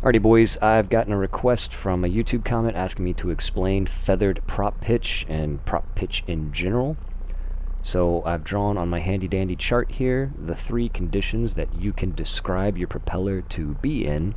Alrighty boys, I've gotten a request from a YouTube comment asking me to explain feathered prop pitch and prop pitch in general. So I've drawn on my handy dandy chart here the three conditions that you can describe your propeller to be in,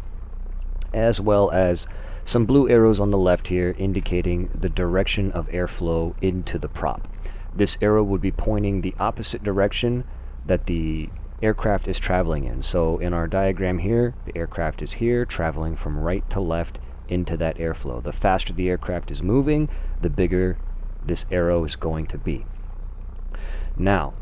as well as some blue arrows on the left here indicating the direction of airflow into the prop. This arrow would be pointing the opposite direction that the aircraft is traveling in. So in our diagram here, the aircraft is here traveling from right to left into that airflow. The faster the aircraft is moving, the bigger this arrow is going to be. Now,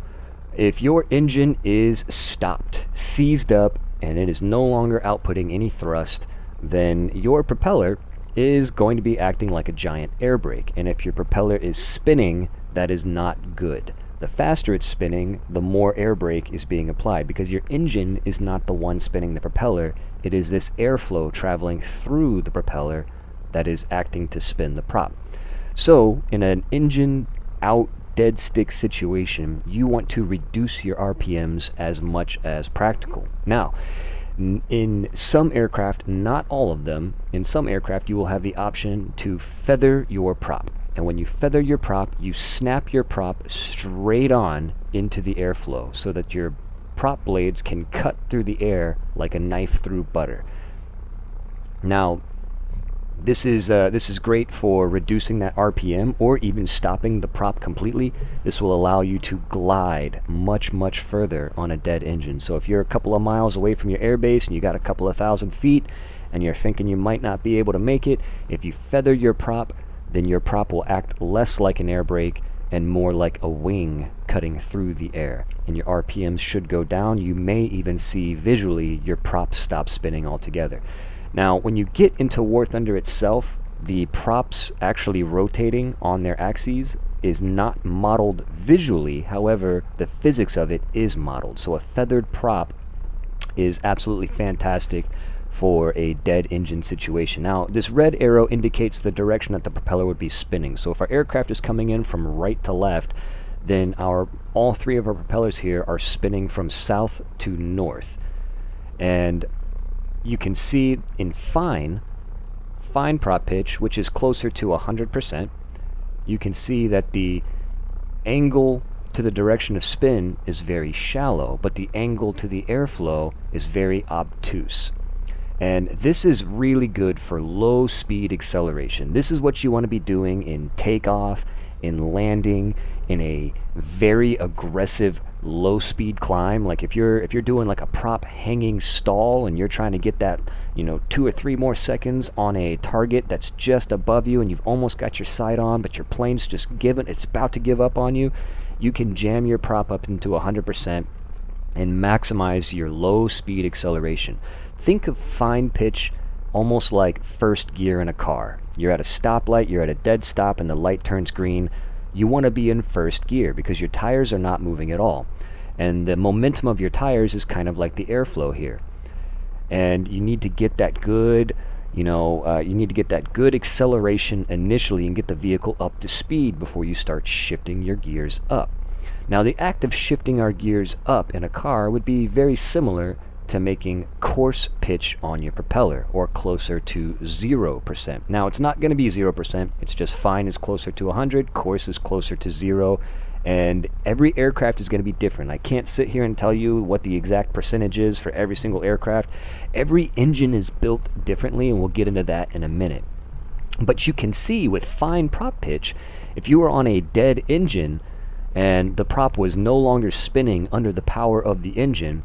if your engine is stopped, seized up, and it is no longer outputting any thrust, then your propeller is going to be acting like a giant air brake. And if your propeller is spinning, that is not good. The faster it's spinning, the more air brake is being applied, because your engine is not the one spinning the propeller. It is this airflow traveling through the propeller that is acting to spin the prop. So in an engine out dead stick situation, you want to reduce your RPMs as much as practical. Now, in some aircraft, not all of them, in some aircraft you will have the option to feather your prop. And when you feather your prop, you snap your prop straight on into the airflow so that your prop blades can cut through the air like a knife through butter. Now, this is great for reducing that RPM or even stopping the prop completely. This will allow you to glide much, much further on a dead engine. So if you're a couple of miles away from your airbase and you got a couple of thousand feet and you're thinking you might not be able to make it, if you feather your prop, then your prop will act less like an air brake and more like a wing cutting through the air. And your RPMs should go down. You may even see visually your prop stop spinning altogether. Now, when you get into War Thunder itself, the props actually rotating on their axes is not modeled visually. However, the physics of it is modeled. So a feathered prop is absolutely fantastic for a dead engine situation. Now, this red arrow indicates the direction that the propeller would be spinning. So if our aircraft is coming in from right to left, then all three of our propellers here are spinning from south to north. And you can see in fine prop pitch, which is closer to 100%, you can see that the angle to the direction of spin is very shallow, but the angle to the airflow is very obtuse. And this is really good for low speed acceleration. This is what you want to be doing in takeoff, in landing, in a very aggressive low speed climb. Like if you're doing like a prop hanging stall and you're trying to get that 2 or 3 more seconds on a target that's just above you and you've almost got your sight on, but your plane's just it's about to give up on you, you can jam your prop up into 100% and maximize your low speed acceleration. Think of fine pitch almost like first gear in a car. You're at a stoplight, you're at a dead stop, and the light turns green. You want to be in first gear because your tires are not moving at all. And the momentum of your tires is kind of like the airflow here. And you need to get that good, acceleration initially and get the vehicle up to speed before you start shifting your gears up. Now, the act of shifting our gears up in a car would be very similar to making coarse pitch on your propeller, or closer to 0%. Now, it's not going to be 0%, it's just fine is closer to 100, coarse is closer to 0, and every aircraft is going to be different. I can't sit here and tell you what the exact percentage is for every single aircraft. Every engine is built differently, and we'll get into that in a minute. But you can see with fine prop pitch, if you were on a dead engine and the prop was no longer spinning under the power of the engine,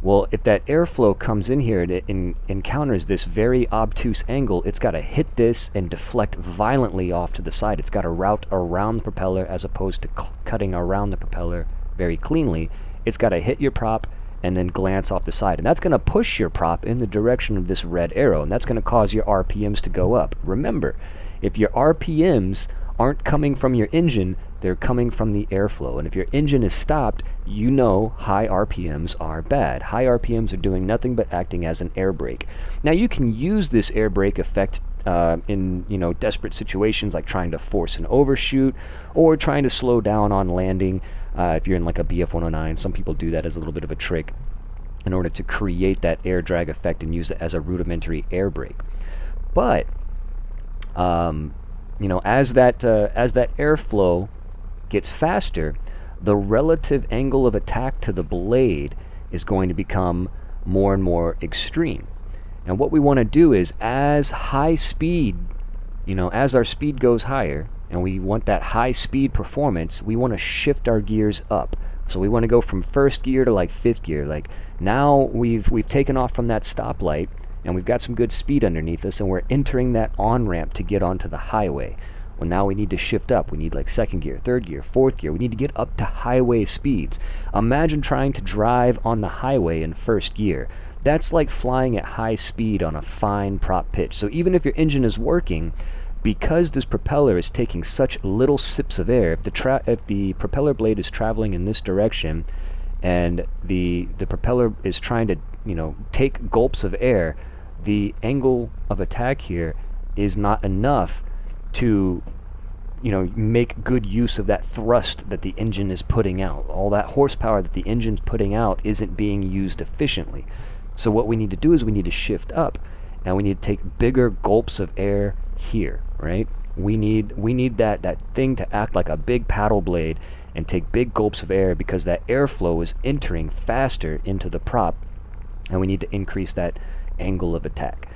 well, if that airflow comes in here and it encounters this very obtuse angle, it's got to hit this and deflect violently off to the side. It's got to route around the propeller as opposed to cutting around the propeller very cleanly. It's got to hit your prop and then glance off the side. And that's going to push your prop in the direction of this red arrow, and that's going to cause your RPMs to go up. Remember, if your RPMs aren't coming from your engine, they're coming from the airflow. And if your engine is stopped, you know high RPMs are bad. High RPMs are doing nothing but acting as an air brake. Now, you can use this air brake effect in desperate situations like trying to force an overshoot or trying to slow down on landing. If you're in like a BF-109, some people do that as a little bit of a trick. in order to create that air drag effect and use it as a rudimentary air brake. But you know, as that airflow gets faster, the relative angle of attack to the blade is going to become more and more extreme. And what we want to do is, as high speed, you know, as our speed goes higher, and we want that high speed performance, we want to shift our gears up. So we want to go from first gear to like fifth gear. Like now we've taken off from that stoplight and we've got some good speed underneath us, and we're entering that on-ramp to get onto the highway. Well, now we need to shift up. We need like second gear, third gear, fourth gear. We need to get up to highway speeds. Imagine trying to drive on the highway in first gear. That's like flying at high speed on a fine prop pitch. So even if your engine is working, because this propeller is taking such little sips of air, if the propeller blade is traveling in this direction and the propeller is trying to, you know, take gulps of air, the angle of attack here is not enough to, you know, make good use of that thrust that the engine is putting out. All that horsepower that the engine's putting out isn't being used efficiently. So what we need to do is we need to shift up, and we need to take bigger gulps of air here, right? We need that thing to act like a big paddle blade and take big gulps of air, because that airflow is entering faster into the prop, and we need to increase that angle of attack.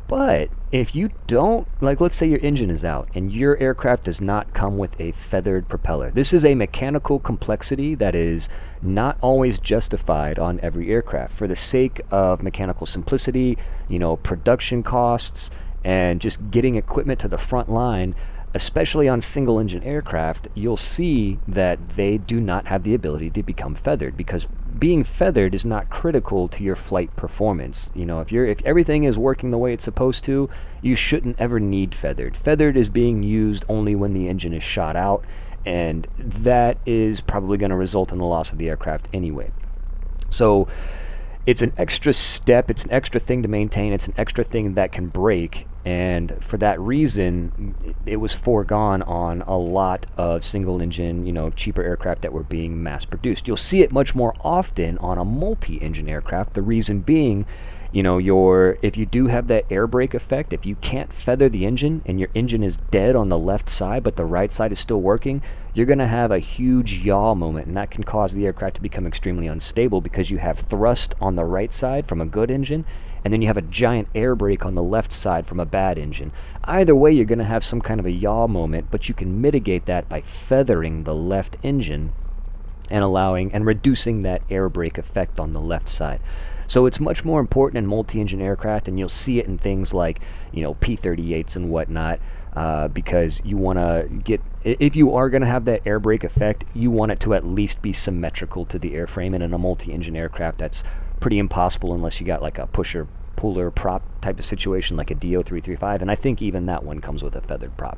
But if you don't, like, let's say your engine is out and your aircraft does not come with a feathered propeller. This is a mechanical complexity that is not always justified on every aircraft. For the sake of mechanical simplicity, you know, production costs, and just getting equipment to the front line, especially on single engine aircraft, you'll see that they do not have the ability to become feathered, because being feathered is not critical to your flight performance. You know, if everything is working the way it's supposed to, you shouldn't ever need feathered. Feathered is being used only when the engine is shot out, and that is probably going to result in the loss of the aircraft anyway. So it's an extra step, it's an extra thing to maintain, it's an extra thing that can break, and for that reason it was foregone on a lot of single engine, you know, cheaper aircraft that were being mass produced. You'll see it much more often on a multi-engine aircraft. The reason being, you know, if you do have that air brake effect, if you can't feather the engine and your engine is dead on the left side but the right side is still working, you're going to have a huge yaw moment, and that can cause the aircraft to become extremely unstable, because you have thrust on the right side from a good engine, and then you have a giant air brake on the left side from a bad engine. Either way, you're going to have some kind of a yaw moment, but you can mitigate that by feathering the left engine and reducing that air brake effect on the left side. So it's much more important in multi-engine aircraft, and you'll see it in things like, you know, P-38s and whatnot, because you want to get, if you are going to have that air brake effect, you want it to at least be symmetrical to the airframe, and in a multi-engine aircraft that's pretty impossible unless you got like a pusher puller prop type of situation like a DO335, and I think even that one comes with a feathered prop.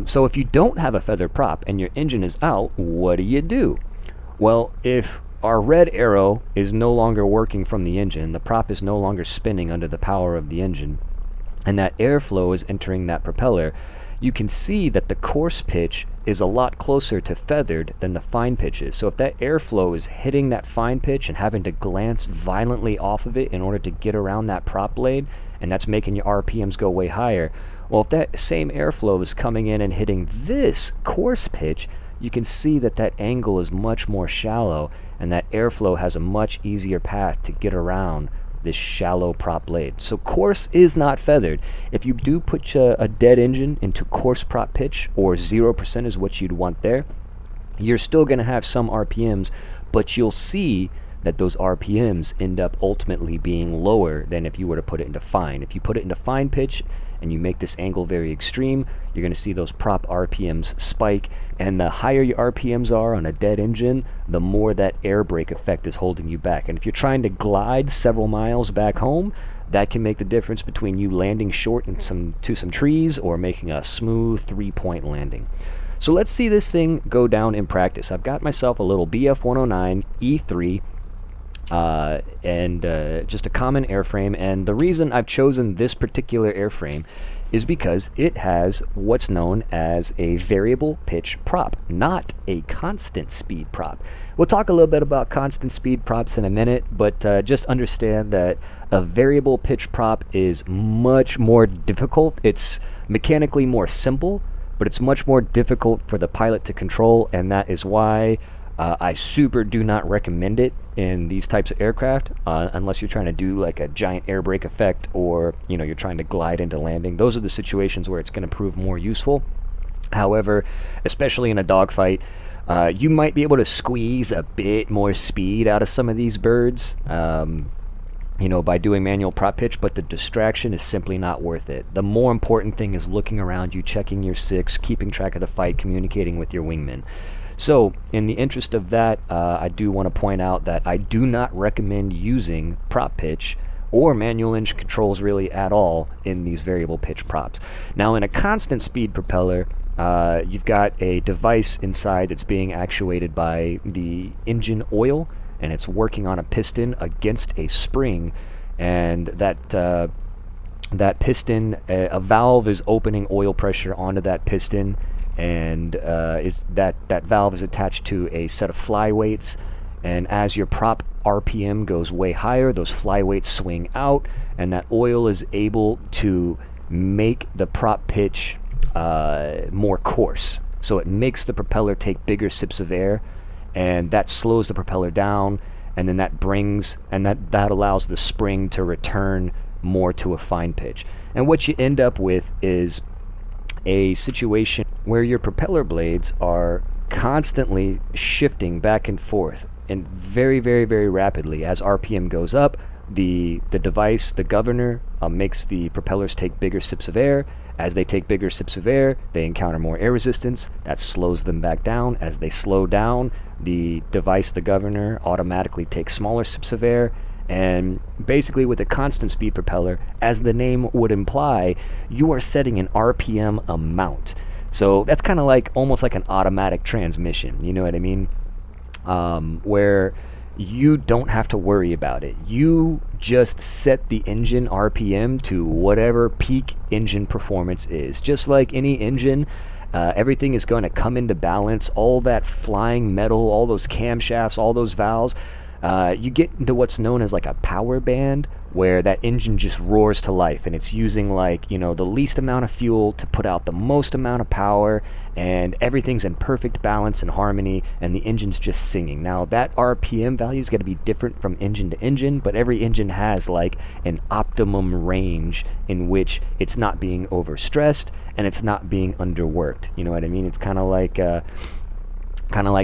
So if you don't have a feathered prop and your engine is out, what do? Well, if our red arrow is no longer working from the engine, the prop is no longer spinning under the power of the engine, and that airflow is entering that propeller, you can see that the coarse pitch is a lot closer to feathered than the fine pitch is. So if that airflow is hitting that fine pitch and having to glance violently off of it in order to get around that prop blade, and that's making your RPMs go way higher, well, if that same airflow is coming in and hitting this coarse pitch, you can see that that angle is much more shallow, and that airflow has a much easier path to get around this shallow prop blade. So coarse is not feathered. If you do put a dead engine into coarse prop pitch, or 0% is what you'd want there, you're still going to have some RPMs, but you'll see that those RPMs end up ultimately being lower than if you were to put it into fine. If you put it into fine pitch and you make this angle very extreme, you're going to see those prop RPMs spike, and the higher your RPMs are on a dead engine, the more that air brake effect is holding you back. And if you're trying to glide several miles back home, that can make the difference between you landing short to some trees or making a smooth 3-point landing. So let's see this thing go down in practice. I've got myself a little BF-109 E3. and just a common airframe. And the reason I've chosen this particular airframe is because it has what's known as a variable pitch prop, not a constant speed prop. We'll talk a little bit about constant speed props in a minute, but just understand that a variable pitch prop is much more difficult. It's mechanically more simple, but it's much more difficult for the pilot to control, and that is why I super do not recommend it in these types of aircraft, unless you're trying to do like a giant air brake effect, or you're trying to glide into landing. Those are the situations where it's going to prove more useful. However, especially in a dogfight, you might be able to squeeze a bit more speed out of some of these birds, by doing manual prop pitch, but the distraction is simply not worth it. The more important thing is looking around you, checking your six, keeping track of the fight, communicating with your wingman. So, in the interest of that, I do want to point out that I do not recommend using prop pitch or manual engine controls really at all in these variable pitch props. Now, in a constant speed propeller, you've got a device inside that's being actuated by the engine oil, and it's working on a piston against a spring, and that piston, a valve is opening oil pressure onto that piston, and that valve is attached to a set of flyweights, and as your prop RPM goes way higher, those flyweights swing out, and that oil is able to make the prop pitch more coarse. So it makes the propeller take bigger sips of air, and that slows the propeller down, and then that allows the spring to return more to a fine pitch. And what you end up with is a situation where your propeller blades are constantly shifting back and forth, and very, very, very rapidly. As RPM goes up, the device, the governor, makes the propellers take bigger sips of air. As they take bigger sips of air, they encounter more air resistance. That slows them back down. As they slow down, the device, the governor, automatically takes smaller sips of air. And basically, with a constant speed propeller, as the name would imply, you are setting an RPM amount. So that's kind of like almost like an automatic transmission, you know what I mean? Where you don't have to worry about it. You just set the engine RPM to whatever peak engine performance is. Just like any engine, everything is going to come into balance. All that flying metal, all those camshafts, all those valves, you get into what's known as like a power band, where that engine just roars to life, and it's using like the least amount of fuel to put out the most amount of power, and everything's in perfect balance and harmony, and the engine's just singing. Now that RPM value is going to be different from engine to engine, but every engine has like an optimum range in which it's not being overstressed and it's not being underworked. You know what I mean? It's kind of like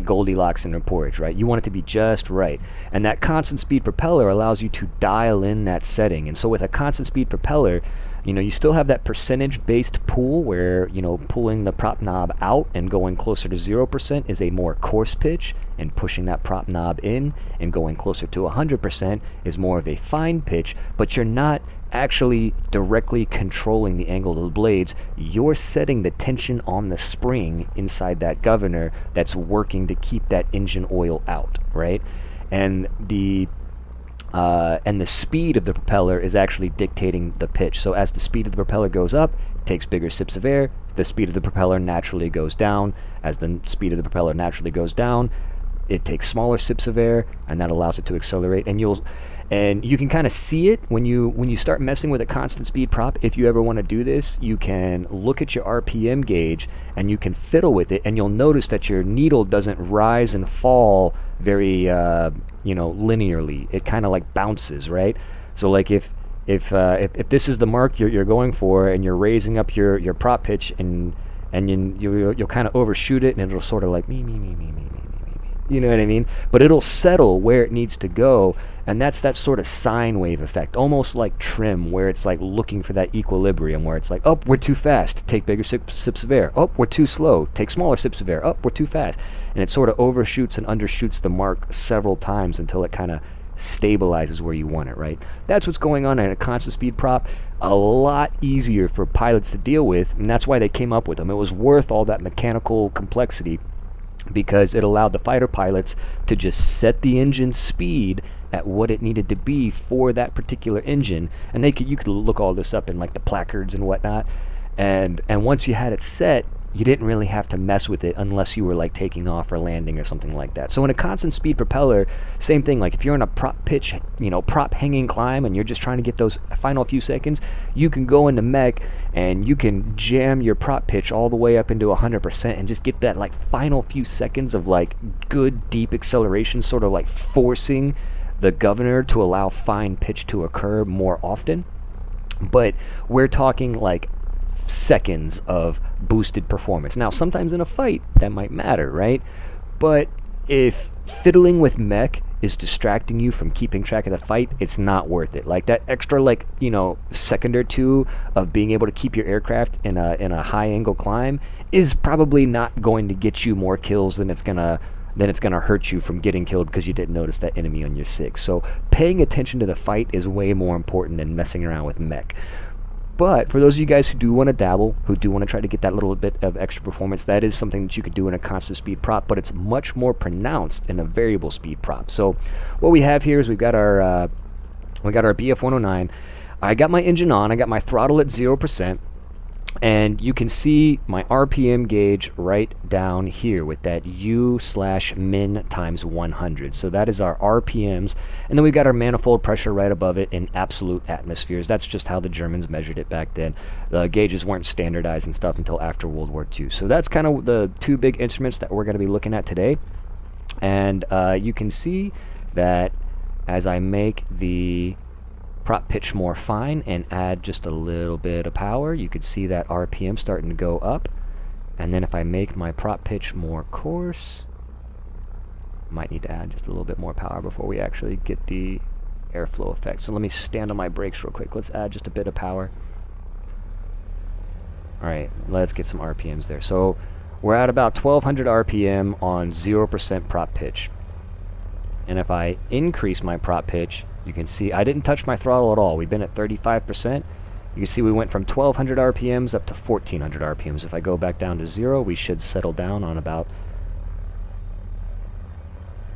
Goldilocks in her porridge, right? You want it to be just right. And that constant speed propeller allows you to dial in that setting. And so with a constant speed propeller, you still have that percentage-based pull where, pulling the prop knob out and going closer to 0% is a more coarse pitch, and pushing that prop knob in and going closer to 100% is more of a fine pitch, but you're not actually directly controlling the angle of the blades. You're setting the tension on the spring inside that governor that's working to keep that engine oil out, right? And the speed of the propeller is actually dictating the pitch. So as the speed of the propeller goes up, it takes bigger sips of air. The speed of the propeller naturally goes down. As the speed of the propeller naturally goes down, it takes smaller sips of air, and that allows it to accelerate. And you can kind of see it when you start messing with a constant speed prop. If you ever want to do this, you can look at your RPM gauge and you can fiddle with it, and you'll notice that your needle doesn't rise and fall very linearly. It kind of like bounces, right? So like if this is the mark you're going for, and you're raising up your prop pitch, and you'll kind of overshoot it, and it'll sort of like me. You know what I mean? But it'll settle where it needs to go, and that's that sort of sine wave effect, almost like trim, where it's like looking for that equilibrium, where it's like, oh, we're too fast, take bigger sips of air. Oh, we're too slow, take smaller sips of air. Oh, we're too fast. And it sort of overshoots and undershoots the mark several times until it kind of stabilizes where you want it, right? That's what's going on in a constant speed prop. A lot easier for pilots to deal with, and that's why they came up with them. It was worth all that mechanical complexity, because it allowed the fighter pilots to just set the engine speed at what it needed to be for that particular engine. And you could look all this up in like the placards and whatnot. And once you had it set, you didn't really have to mess with it unless you were like taking off or landing or something like that. So in a constant speed propeller, same thing. Like if you're in a prop pitch, prop hanging climb, and you're just trying to get those final few seconds, you can go into mech and you can jam your prop pitch all the way up into 100% and just get that like final few seconds of like good deep acceleration, sort of like forcing the governor to allow fine pitch to occur more often. But we're talking like seconds of boosted performance. Now, sometimes in a fight, that might matter, right? But if fiddling with mech is distracting you from keeping track of the fight, it's not worth it. Like that extra, second or two of being able to keep your aircraft in a high angle climb is probably not going to get you more kills than it's gonna hurt you from getting killed because you didn't notice that enemy on your 6. So paying attention to the fight is way more important than messing around with mech. But for those of you guys who do want to dabble, who do want to try to get that little bit of extra performance, that is something that you could do in a constant speed prop, but it's much more pronounced in a variable speed prop. So what we have here is we've got our BF-109. I got my engine on, I got my throttle at 0%, and you can see my RPM gauge right down here with that U/min times 100. So that is our RPMs, and then we've got our manifold pressure right above it in absolute atmospheres. That's just how the Germans measured it back then. The gauges weren't standardized and stuff until after World War II. So that's kind of the two big instruments that we're going to be looking at today. And you can see that as I make the prop pitch more fine and add just a little bit of power, you could see that RPM starting to go up. And then if I make my prop pitch more coarse, might need to add just a little bit more power before we actually get the airflow effect. So let me stand on my brakes real quick. Let's add just a bit of power. Alright, let's get some RPMs there. So we're at about 1200 RPM on 0% prop pitch. And if I increase my prop pitch, you can see I didn't touch my throttle at all. We've been at 35%. You can see we went from 1200 RPMs up to 1400 RPMs. If I go back down to 0, we should settle down on about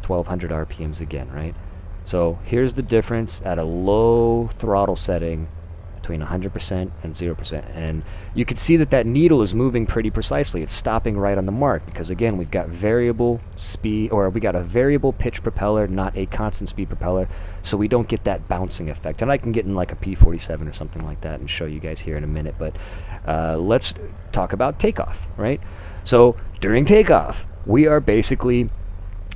1200 RPMs again, right? So here's the difference at a low throttle setting between 100% and 0%. And you can see that that needle is moving pretty precisely. It's stopping right on the mark because, again, we've got variable speed, or we got a variable pitch propeller, not a constant speed propeller, so we don't get that bouncing effect. And I can get in like a P-47 or something like that and show you guys here in a minute, but let's talk about takeoff, right? So during takeoff, we are basically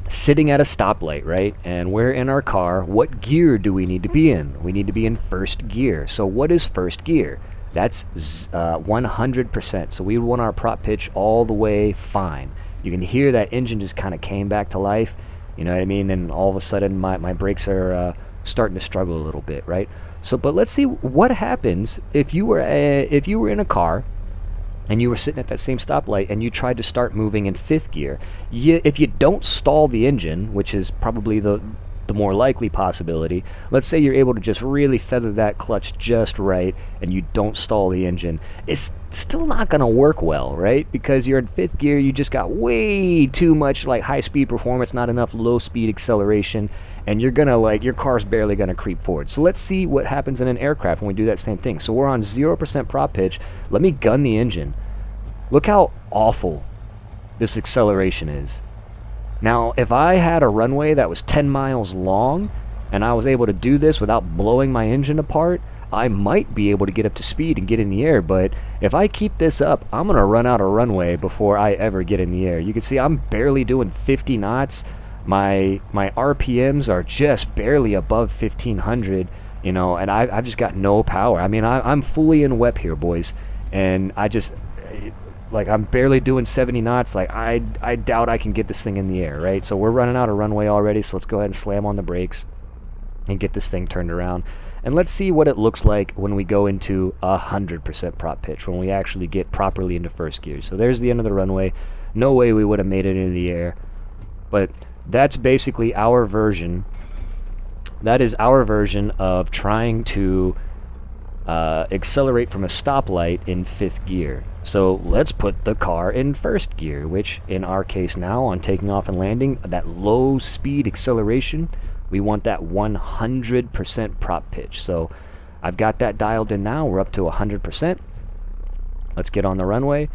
sitting at a stoplight, right? And we're in our car. What gear do we need to be in? We need to be in first gear. So what is first gear? That's 100%. So we want our prop pitch all the way fine. You can hear that engine just kind of came back to life. You know what I mean? And all of a sudden my brakes are starting to struggle a little bit, right? So, but let's see what happens if you were in a car and you were sitting at that same stoplight and you tried to start moving in fifth gear. If you don't stall the engine, which is probably the more likely possibility, let's say you're able to just really feather that clutch just right and you don't stall the engine, it's still not going to work well, right? Because you're in fifth gear, you just got way too much like high speed performance, not enough low speed acceleration, and you're gonna your car's barely gonna creep forward. So let's see what happens in an aircraft when we do that same thing. So we're on 0% prop pitch. Let me gun the engine. Look how awful this acceleration is. Now, if I had a runway that was 10 miles long and I was able to do this without blowing my engine apart, I might be able to get up to speed and get in the air, but if I keep this up, I'm going to run out of runway before I ever get in the air. You can see I'm barely doing 50 knots. My RPMs are just barely above 1500, you know, and I've just got no power. I mean, I'm fully in WEP here, boys, and I'm barely doing 70 knots. I doubt I can get this thing in the air, right? So we're running out of runway already, so let's go ahead and slam on the brakes and get this thing turned around. And let's see what it looks like when we go into 100% prop pitch, when we actually get properly into first gear. So there's the end of the runway. No way we would have made it into the air. But that's basically our version. That is our version of trying to accelerate from a stoplight in fifth gear. So let's put the car in first gear, which in our case now, on taking off and landing, that low speed acceleration We want that 100% prop pitch. So I've got that dialed in now. We're up to 100%. Let's get on the runway.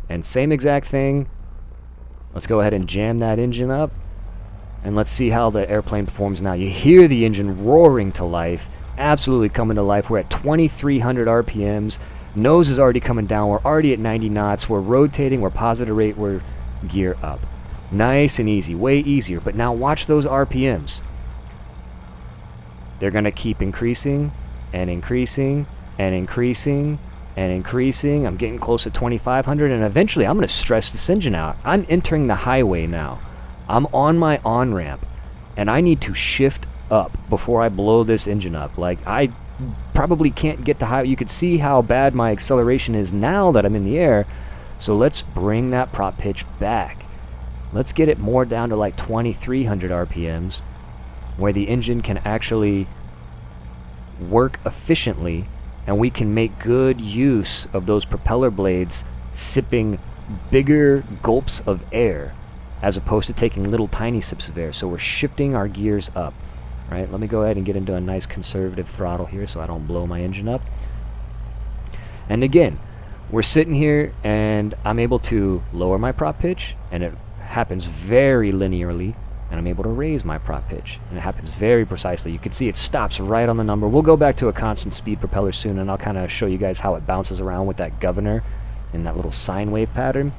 And same exact thing. Let's go ahead and jam that engine up. And let's see how the airplane performs now. You hear the engine roaring to life. Absolutely coming to life. We're at 2,300 RPMs. Nose is already coming down. We're already at 90 knots. We're rotating. We're positive rate. We're gear up. Nice and easy. Way easier. But now watch those RPMs. They're going to keep increasing and increasing and increasing and increasing. I'm getting close to 2,500, and eventually I'm going to stress this engine out. I'm entering the highway now. I'm on my on-ramp, and I need to shift up before I blow this engine up. Like, I probably can't get to high. You could see how bad my acceleration is now that I'm in the air. So let's bring that prop pitch back. Let's get it more down to like 2,300 RPMs, where the engine can actually work efficiently, and we can make good use of those propeller blades sipping bigger gulps of air as opposed to taking little tiny sips of air. So we're shifting our gears up. Right, let me go ahead and get into a nice conservative throttle here so I don't blow my engine up. And again, we're sitting here and I'm able to lower my prop pitch, and it happens very linearly, and I'm able to raise my prop pitch, and it happens very precisely. You can see it stops right on the number. We'll go back to a constant speed propeller soon, and I'll kind of show you guys how it bounces around with that governor in that little sine wave pattern.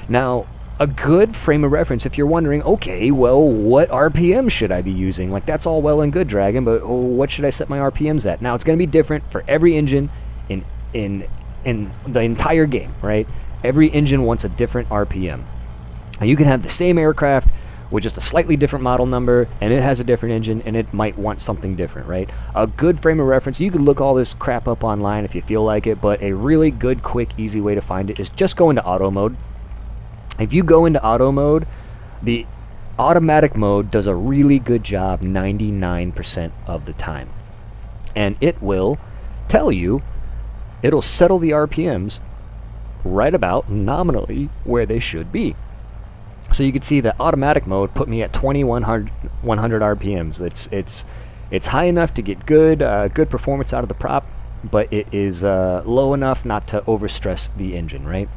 Now, a good frame of reference, if you're wondering, okay, well, what RPM should I be using? Like, that's all well and good, Dragon, but what should I set my RPMs at? Now, it's going to be different for every engine in the entire game, right? Every engine wants a different RPM. Now, you can have the same aircraft with just a slightly different model number, and it has a different engine, and it might want something different, right? A good frame of reference, you can look all this crap up online if you feel like it, but a really good, quick, easy way to find it is just go into auto mode. If you go into auto mode, the automatic mode does a really good job 99% of the time. And it will tell you, it'll settle the RPMs right about nominally where they should be. So you can see that automatic mode put me at 2,100 RPMs. It's high enough to get good performance out of the prop, but it is low enough not to overstress the engine, right?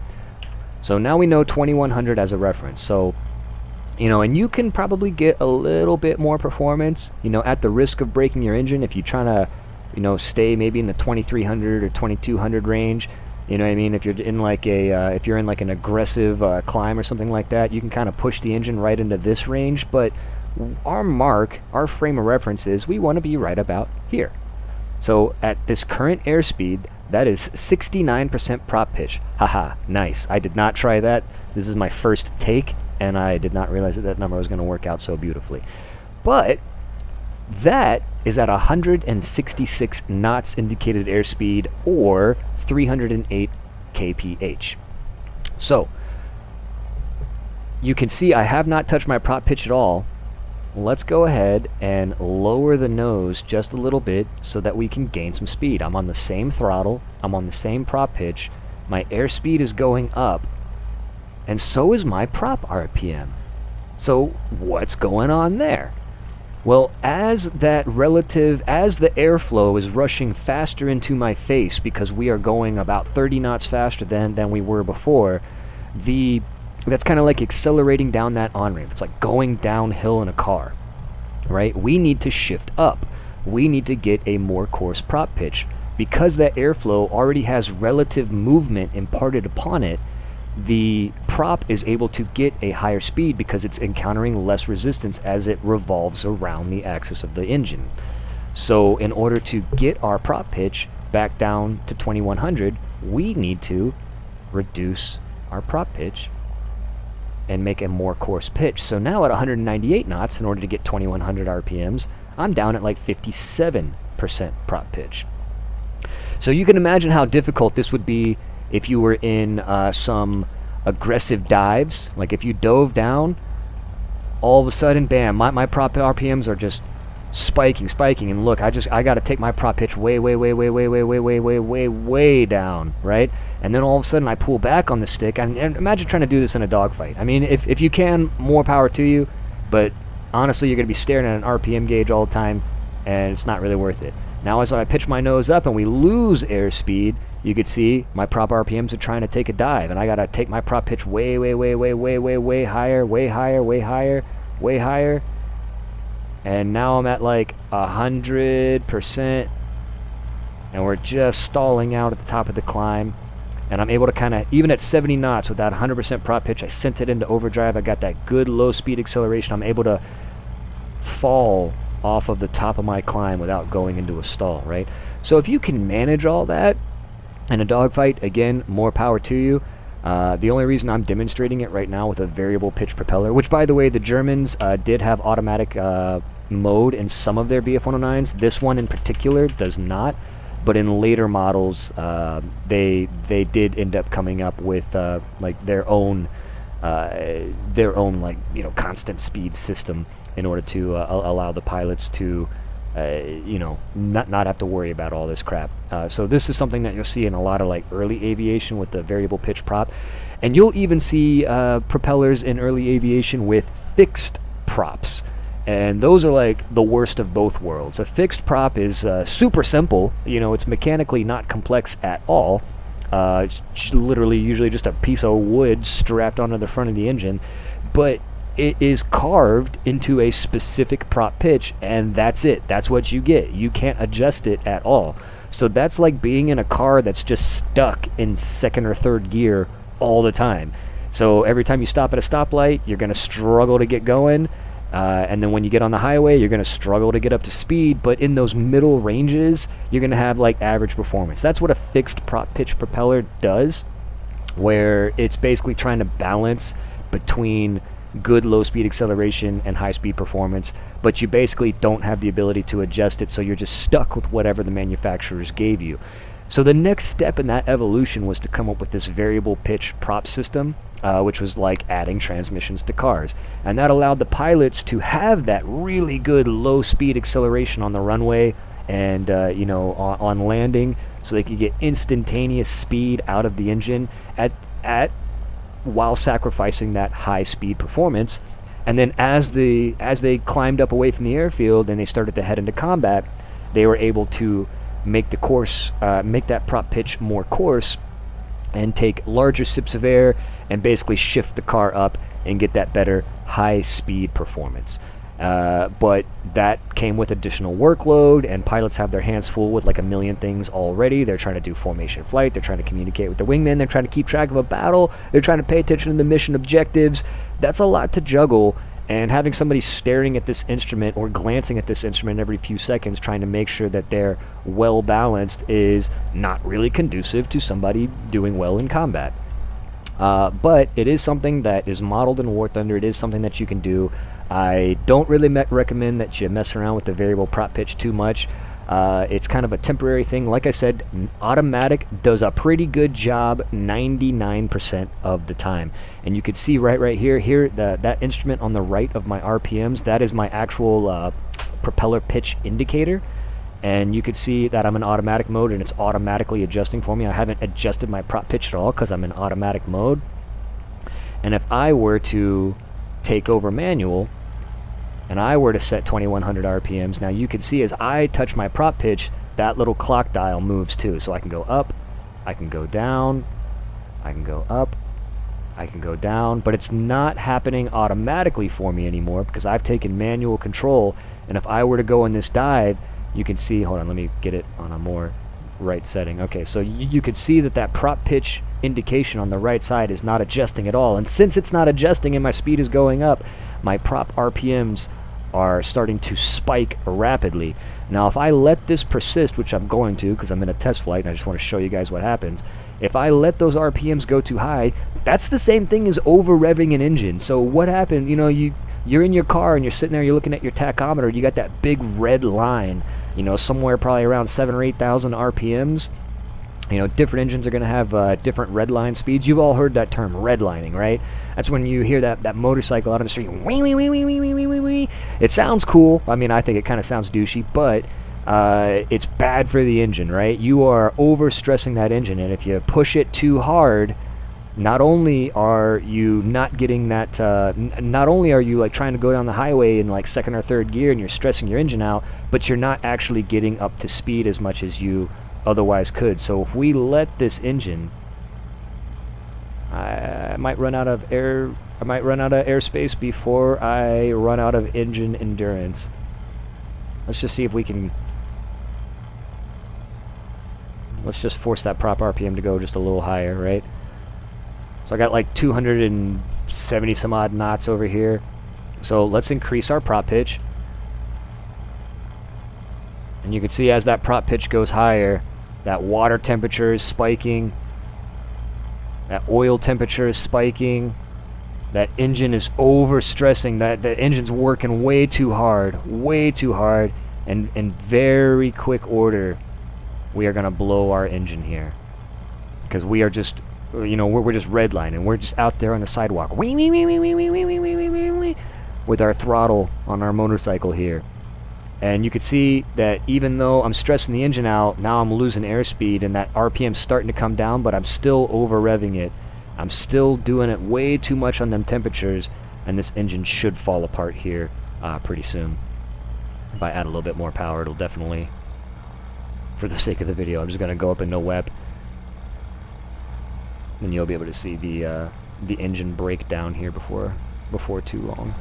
So now we know 2,100 as a reference. So, you know, and you can probably get a little bit more performance, you know, at the risk of breaking your engine if you're trying to, you know, stay maybe in the 2,300 or 2,200 range. You know what I mean? If you're in like if you're in like an aggressive climb or something like that, you can kind of push the engine right into this range. But our frame of reference is we want to be right about here. So at this current airspeed, that is 69% prop pitch. Haha, nice. I did not try that. This is my first take, and I did not realize that that number was going to work out so beautifully. But that is at 166 knots indicated airspeed, or 308 kph. So you can see I have not touched my prop pitch at all. Let's go ahead and lower the nose just a little bit so that we can gain some speed. I'm on the same throttle, I'm on the same prop pitch, my airspeed is going up, and so is my prop RPM. So what's going on there? Well, as the airflow is rushing faster into my face because we are going about 30 knots faster than we were before, that's kind of like accelerating down that on-ramp. It's like going downhill in a car, right? We need to shift up. We need to get a more coarse prop pitch. Because that airflow already has relative movement imparted upon it, the prop is able to get a higher speed because it's encountering less resistance as it revolves around the axis of the engine. So in order to get our prop pitch back down to 2,100, we need to reduce our prop pitch and make a more coarse pitch. So now at 198 knots, in order to get 2,100 RPMs, I'm down at like 57% prop pitch. So you can imagine how difficult this would be if you were in some aggressive dives. Like if you dove down, all of a sudden, bam, my prop RPMs are just spiking, and look, I got to take my prop pitch way down, right? And then all of a sudden I pull back on the stick, and imagine trying to do this in a dogfight. I mean, if you can, more power to you, but honestly, you're going to be staring at an RPM gauge all the time, and it's not really worth it. Now, as I pitch my nose up and we lose airspeed, you can see my prop RPMs are trying to take a dive, and I got to take my prop pitch way higher, way higher. And now I'm at like 100%, and we're just stalling out at the top of the climb. And I'm able to kind of, even at 70 knots with that 100% prop pitch, I sent it into overdrive. I got that good low speed acceleration. I'm able to fall off of the top of my climb without going into a stall, right? So if you can manage all that in a dogfight, again, more power to you. The only reason I'm demonstrating it right now with a variable pitch propeller, which, by the way, the Germans did have automatic mode in some of their BF-109s. This one in particular does not. But in later models, they did end up coming up with like their own like, you know, constant speed system in order to allow the pilots to you know, not have to worry about all this crap. So this is something that you'll see in a lot of like early aviation with the variable pitch prop, and you'll even see propellers in early aviation with fixed props. And those are like the worst of both worlds. A fixed prop is super simple. You know, it's mechanically not complex at all. It's literally usually just a piece of wood strapped onto the front of the engine. But it is carved into a specific prop pitch, and that's it. That's what you get. You can't adjust it at all. So that's like being in a car that's just stuck in second or third gear all the time. So every time you stop at a stoplight, you're going to struggle to get going. And then when you get on the highway, you're going to struggle to get up to speed, but in those middle ranges, you're going to have like average performance. That's what a fixed prop pitch propeller does, where it's basically trying to balance between good low speed acceleration and high speed performance, but you basically don't have the ability to adjust it, so you're just stuck with whatever the manufacturers gave you. So the next step in that evolution was to come up with this variable pitch prop system, which was like adding transmissions to cars. And that allowed the pilots to have that really good low speed acceleration on the runway and you know, on landing, so they could get instantaneous speed out of the engine at while sacrificing that high speed performance. And then as they climbed up away from the airfield and they started to head into combat, they were able to make the course, make that prop pitch more coarse, and take larger sips of air and basically shift the car up and get that better high speed performance. But that came with additional workload, and pilots have their hands full with like a million things already. They're trying to do formation flight, they're trying to communicate with the wingman, they're trying to keep track of a battle, they're trying to pay attention to the mission objectives. That's a lot to juggle, and having somebody staring at this instrument or glancing at this instrument every few seconds trying to make sure that they're well balanced is not really conducive to somebody doing well in combat. But it is something that is modeled in War Thunder. It is something that you can do. I don't really recommend that you mess around with the variable prop pitch too much. It's kind of a temporary thing. Like I said, automatic does a pretty good job 99% of the time. And you can see right here, that instrument on the right of my RPMs, that is my actual propeller pitch indicator. And you can see that I'm in automatic mode and it's automatically adjusting for me. I haven't adjusted my prop pitch at all because I'm in automatic mode. And if I were to take over manual and I were to set 2100 RPMs, now you can see as I touch my prop pitch, that little clock dial moves too. So I can go up, I can go down, I can go up, I can go down, but it's not happening automatically for me anymore because I've taken manual control. And if I were to go in this dive, you can see, hold on, let me get it on a more right setting. Okay, so you can see that prop pitch indication on the right side is not adjusting at all. And since it's not adjusting and my speed is going up, my prop RPMs are starting to spike rapidly. Now, if I let this persist, which I'm going to because I'm in a test flight and I just want to show you guys what happens, if I let those RPMs go too high, that's the same thing as over-revving an engine. So what happened, you know, you're in your car and you're sitting there, you're looking at your tachometer, you got that big red line, you know, somewhere probably around 7,000 or 8,000 RPMs. You know, different engines are going to have different redline speeds. You've all heard that term, redlining, right? That's when you hear that motorcycle out on the street, wee, wee, wee, wee, wee, wee, wee, wee, wee. It sounds cool. I mean, I think it kind of sounds douchey, but it's bad for the engine, right? You are overstressing that engine, and if you push it too hard, not only are you not getting that, not only are you like trying to go down the highway in like second or third gear and you're stressing your engine out, but you're not actually getting up to speed as much as you otherwise could. So if we let this engine, I might run out of air. I might run out of airspace before I run out of engine endurance. Let's just see if we can. Let's just force that prop RPM to go just a little higher, right? So I got like 270 some odd knots over here. So let's increase our prop pitch. And you can see as that prop pitch goes higher, that water temperature is spiking. That oil temperature is spiking. That engine is overstressing. That engine's working way too hard, and in very quick order, we are gonna blow our engine here because we are just, you know, we're just redlining. We're just out there on the sidewalk, with our throttle on our motorcycle here. And you can see that even though I'm stressing the engine out, now I'm losing airspeed and that RPM's starting to come down, but I'm still over revving it. I'm still doing it way too much on them temperatures, and this engine should fall apart here pretty soon. If I add a little bit more power, it'll definitely, for the sake of the video, I'm just going to go up in no WEP, and you'll be able to see the engine break down here before too long.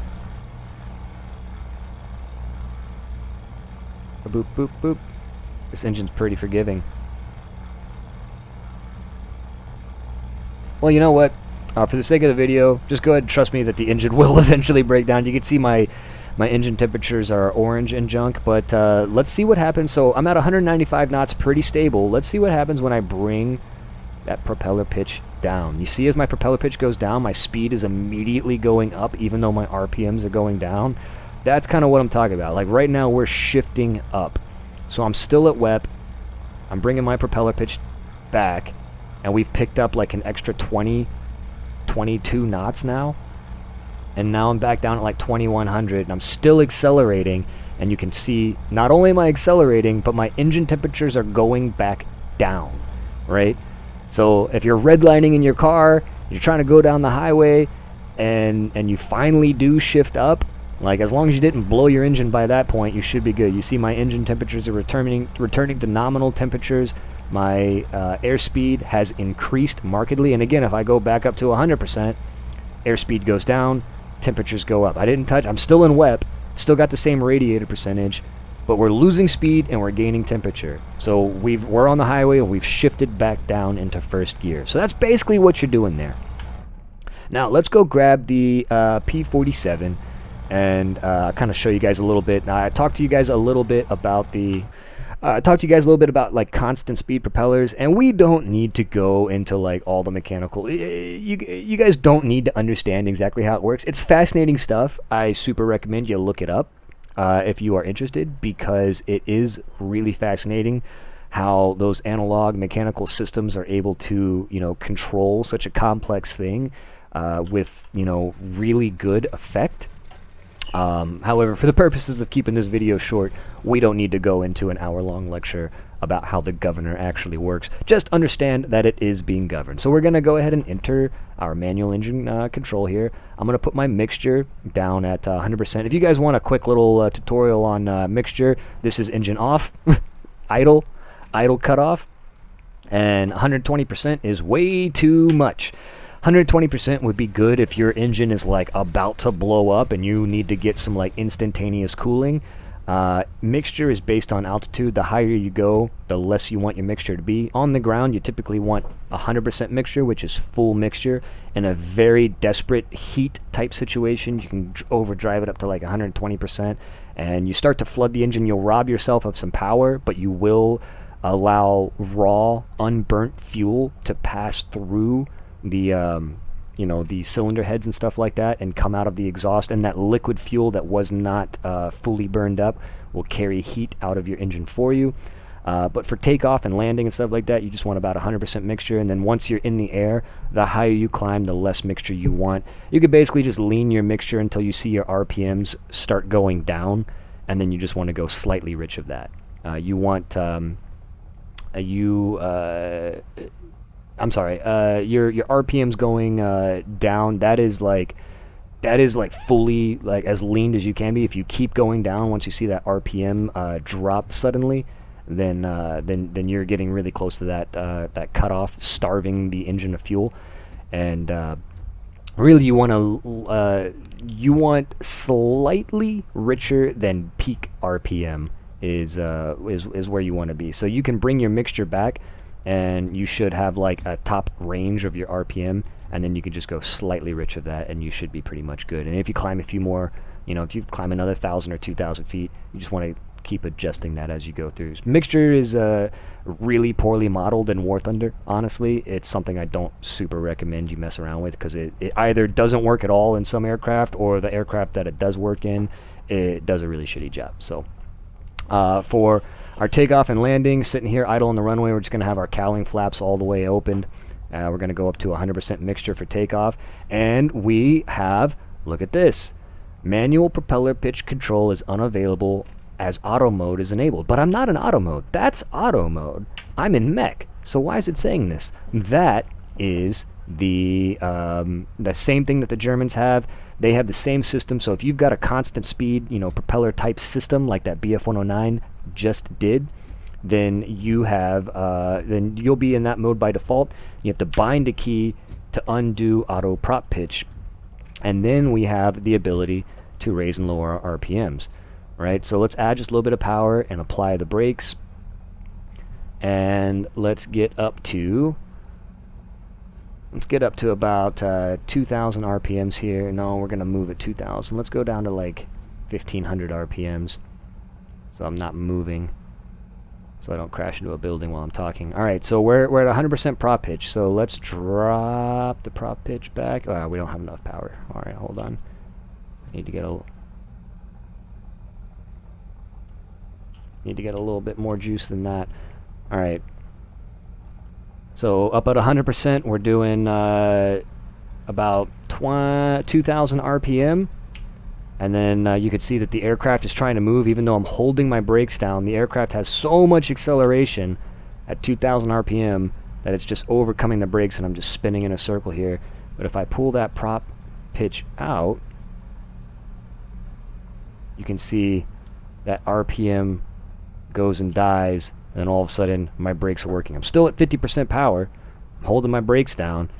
Boop, boop, boop. This engine's pretty forgiving. Well, you know what? For the sake of the video, just go ahead and trust me that the engine will eventually break down. You can see my engine temperatures are orange and junk, but let's see what happens. So I'm at 195 knots, pretty stable. Let's see what happens when I bring that propeller pitch down. You see as my propeller pitch goes down, my speed is immediately going up, even though my RPMs are going down. That's kind of what I'm talking about. Like right now, we're shifting up. So I'm still at WEP. I'm bringing my propeller pitch back, and we've picked up like an extra 20, 22 knots now. And now I'm back down at like 2100, and I'm still accelerating. And you can see, not only am I accelerating, but my engine temperatures are going back down, right? So if you're redlining in your car, you're trying to go down the highway, and you finally do shift up, like as long as you didn't blow your engine by that point, you should be good. You see my engine temperatures are returning to nominal temperatures. My airspeed has increased markedly, and again, if I go back up to 100%, airspeed goes down, temperatures go up. I didn't touch, I'm still in WEP, still got the same radiator percentage, but we're losing speed and we're gaining temperature. So we're on the highway and we've shifted back down into first gear. So that's basically what you're doing there. Now let's go grab the P47 and kind of show you guys a little bit. Now I talked to you guys a little bit about like constant speed propellers, and we don't need to go into like all the mechanical. You guys don't need to understand exactly how it works. It's fascinating stuff. I super recommend you look it up if you are interested, because it is really fascinating how those analog mechanical systems are able to, you know, control such a complex thing with, you know, really good effect. However, for the purposes of keeping this video short, we don't need to go into an hour-long lecture about how the governor actually works. Just understand that it is being governed. So we're going to go ahead and enter our manual engine control here. I'm going to put my mixture down at 100%. If you guys want a quick little tutorial on mixture, this is engine off, idle cutoff, and 120% is way too much. 120% would be good if your engine is like about to blow up and you need to get some like instantaneous cooling. Mixture is based on altitude. The higher you go, the less you want your mixture to be. On the ground, you typically want 100% mixture, which is full mixture. In a very desperate heat type situation, you can overdrive it up to like 120%, and you start to flood the engine. You'll rob yourself of some power, but you will allow raw, unburnt fuel to pass through the you know, the cylinder heads and stuff like that and come out of the exhaust, and that liquid fuel that was not fully burned up will carry heat out of your engine for you. But for takeoff and landing and stuff like that, you just want about 100% mixture, and then once you're in the air, the higher you climb, the less mixture you want. You could basically just lean your mixture until you see your RPMs start going down, and then you just want to go slightly rich of that. You want I'm sorry, your RPM's going down. That is like fully like as leaned as you can be. If you keep going down, once you see that RPM drop suddenly, then you're getting really close to that cutoff, starving the engine of fuel, and really you want slightly richer than peak RPM is where you want to be. So you can bring your mixture back, and you should have like a top range of your RPM, and then you can just go slightly rich of that, and you should be pretty much good. And if you climb a few more, if you climb another 1,000 or 2,000 feet, you just want to keep adjusting that as you go through. Mixture is really poorly modeled in War Thunder. Honestly, it's something I don't super recommend you mess around with, because it either doesn't work at all in some aircraft, or the aircraft that it does work in, it does a really shitty job. So for our takeoff and landing, sitting here idle on the runway, we're just going to have our cowling flaps all the way opened. We're going to go up to 100% mixture for takeoff, and we have, look at this, manual propeller pitch control is unavailable as auto mode is enabled. But I'm not in auto mode. That's auto mode. I'm in mech. So why is it saying this? That is the same thing that the Germans have. They have the same system. So if you've got a constant speed, propeller type system like that BF-109 just did, then you have then you'll be in that mode by default. You have to bind a key to undo auto prop pitch, and then we have the ability to raise and lower our RPMs. Right, so let's add just a little bit of power and apply the brakes, and let's get up to about 2,000 RPMs here. No, we're gonna move at 2,000. Let's go down to like 1,500 RPMs, so I'm not moving, so I don't crash into a building while I'm talking. All right, so we're at 100% prop pitch. So let's drop the prop pitch back. Oh, we don't have enough power. All right, hold on. Need to get a little bit more juice than that. All right. So up at 100%, we're doing about 2,000 RPM, and then you can see that the aircraft is trying to move. Even though I'm holding my brakes down, the aircraft has so much acceleration at 2,000 RPM that it's just overcoming the brakes, and I'm just spinning in a circle here. But if I pull that prop pitch out, you can see that RPM goes and dies, and then all of a sudden my brakes are working. I'm still at 50% power, I'm holding my brakes down,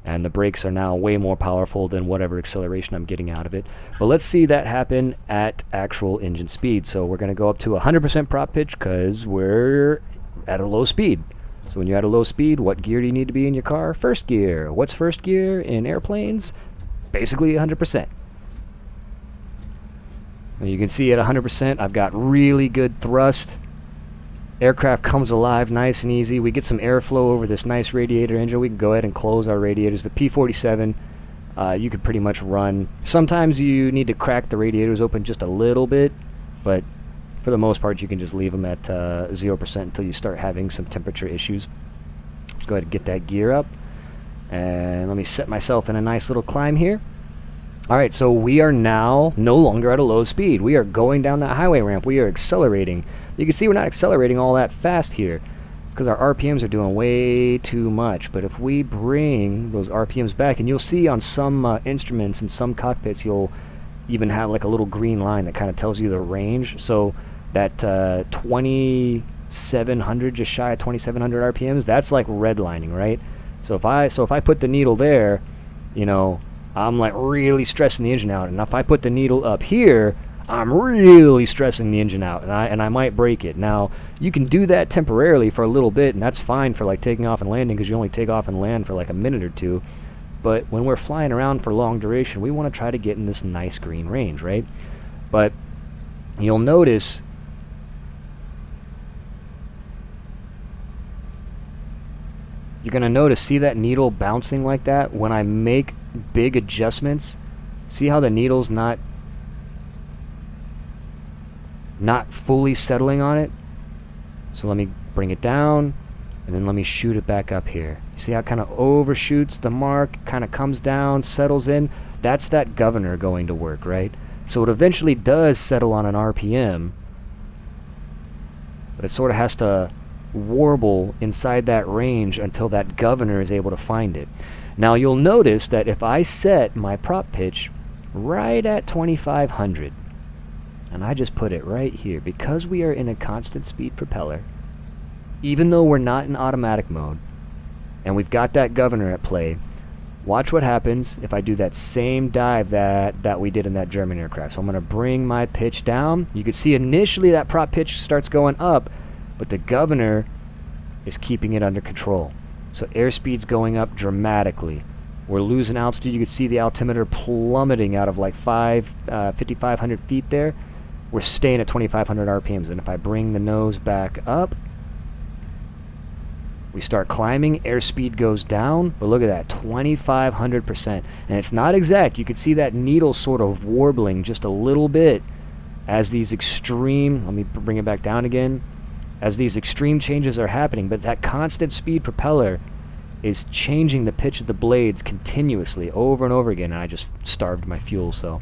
and the brakes are now way more powerful than whatever acceleration I'm getting out of it. But let's see that happen at actual engine speed. So we're going to go up to 100% prop pitch because we're at a low speed. So when you're at a low speed, what gear do you need to be in your car? First gear. What's first gear in airplanes? Basically 100%. And you can see at 100% I've got really good thrust. Aircraft comes alive nice and easy. We get some airflow over this nice radiator engine. We can go ahead and close our radiators. The P-47, you could pretty much run. Sometimes you need to crack the radiators open just a little bit, but for the most part you can just leave them at 0% until you start having some temperature issues. Let's go ahead and get that gear up, and let me set myself in a nice little climb here. Alright, so we are now no longer at a low speed. We are going down that highway ramp. We are accelerating. You can see we're not accelerating all that fast here. It's because our RPMs are doing way too much. But if we bring those RPMs back, and you'll see on some instruments and some cockpits, you'll even have like a little green line that kind of tells you the range. So that 2,700, just shy of 2,700 RPMs, that's like redlining, right? So if I put the needle there, I'm like really stressing the engine out, and if I put the needle up here, I'm really stressing the engine out, and I might break it. Now, you can do that temporarily for a little bit, and that's fine for like taking off and landing, because you only take off and land for like a minute or two. But when we're flying around for long duration, we want to try to get in this nice green range, right? But you'll notice you're going to notice, see that needle bouncing like that? When I make big adjustments, see how the needle's not fully settling on it? So let me bring it down, and then let me shoot it back up here. See how it kind of overshoots the mark, kind of comes down, settles in? That's that governor going to work, right? So it eventually does settle on an RPM, but it sort of has to warble inside that range until that governor is able to find it. Now you'll notice that if I set my prop pitch right at 2500, and I just put it right here, because we are in a constant speed propeller, even though we're not in automatic mode, and we've got that governor at play, watch what happens if I do that same dive that we did in that German aircraft. So I'm going to bring my pitch down. You can see initially that prop pitch starts going up, but the governor is keeping it under control. So airspeed's going up dramatically. We're losing altitude. You can see the altimeter plummeting out of like 5,500 feet there. We're staying at 2,500 RPMs. And if I bring the nose back up, we start climbing, airspeed goes down, but look at that, 2,500%. And it's not exact. You can see that needle sort of warbling just a little bit as these extreme, let me bring it back down again, as these extreme changes are happening. But that constant speed propeller is changing the pitch of the blades continuously over and over again. And I just starved my fuel, so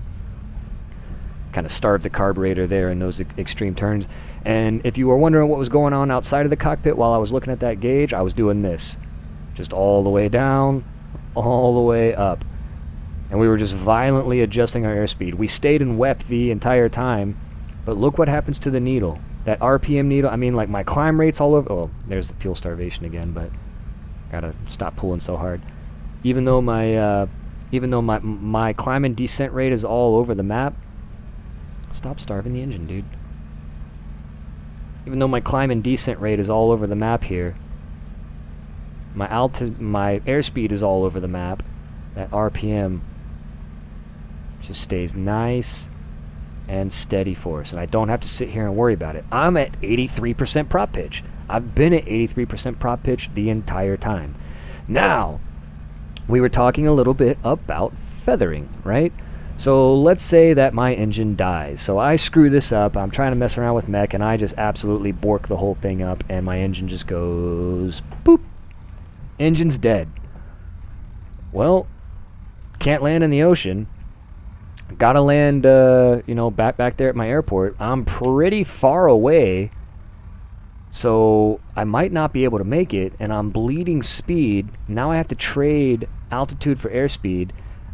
kind of starved the carburetor there in those extreme turns. And if you were wondering what was going on outside of the cockpit while I was looking at that gauge, I was doing this. Just all the way down, all the way up. And we were just violently adjusting our airspeed. We stayed in WEP the entire time, but look what happens to the needle. That RPM needle, I mean, like my climb rates all over. Oh, there's the fuel starvation again, but gotta stop pulling so hard. Even though my climb and descent rate is all over the map, stop starving the engine, dude. Even though my climb and descent rate is all over the map here, my airspeed is all over the map, that RPM just stays nice and steady for us, and I don't have to sit here and worry about it. I'm at 83% prop pitch. I've been at 83% prop pitch the entire time. Now, we were talking a little bit about feathering, right? So let's say that my engine dies. So I screw this up, I'm trying to mess around with mech, and I just absolutely bork the whole thing up, and my engine just goes boop. Engine's dead. Well, can't land in the ocean. Gotta land, back there at my airport. I'm pretty far away, so I might not be able to make it, and I'm bleeding speed. Now I have to trade altitude for airspeed.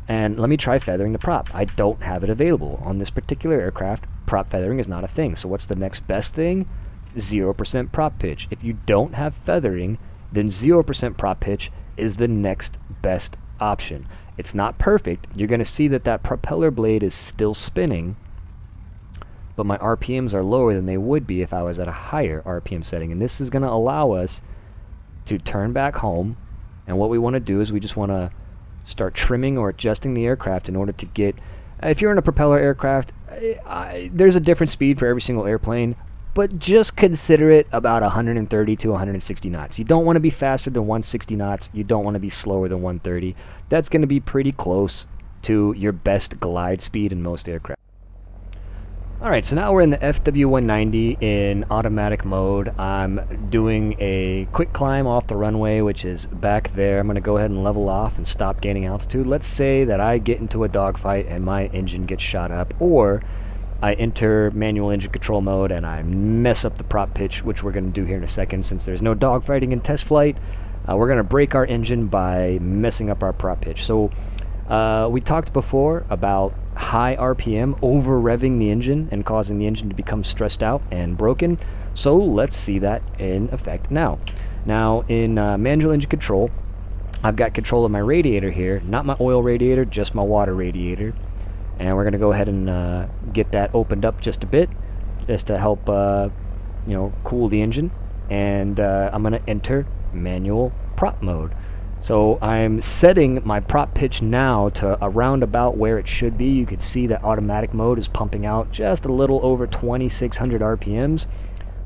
And let me try feathering the prop. I don't have it available. On this particular aircraft, prop feathering is not a thing. So what's the next best thing? 0% prop pitch. If you don't have feathering, then 0% prop pitch is the next best option. It's not perfect. You're going to see that that propeller blade is still spinning, but my RPMs are lower than they would be if I was at a higher RPM setting. And this is going to allow us to turn back home. And what we want to do is we just want to start trimming or adjusting the aircraft in order to get, if you're in a propeller aircraft, there's a different speed for every single airplane, but just consider it about 130 to 160 knots. You don't want to be faster than 160 knots. You don't want to be slower than 130. That's going to be pretty close to your best glide speed in most aircraft. Alright, so now we're in the FW190 in automatic mode. I'm doing a quick climb off the runway, which is back there. I'm going to go ahead and level off and stop gaining altitude. Let's say that I get into a dogfight and my engine gets shot up, or I enter manual engine control mode and I mess up the prop pitch, which we're going to do here in a second. Since there's no dogfighting in test flight, we're going to break our engine by messing up our prop pitch. So we talked before about high RPM over revving the engine and causing the engine to become stressed out and broken. So let's see that in effect now. Now in manual engine control, I've got control of my radiator here, not my oil radiator, just my water radiator. And we're going to go ahead and get that opened up just a bit, just to help cool the engine. And I'm going to enter manual prop mode. So I'm setting my prop pitch now to around about where it should be. You can see that automatic mode is pumping out just a little over 2,600 RPMs,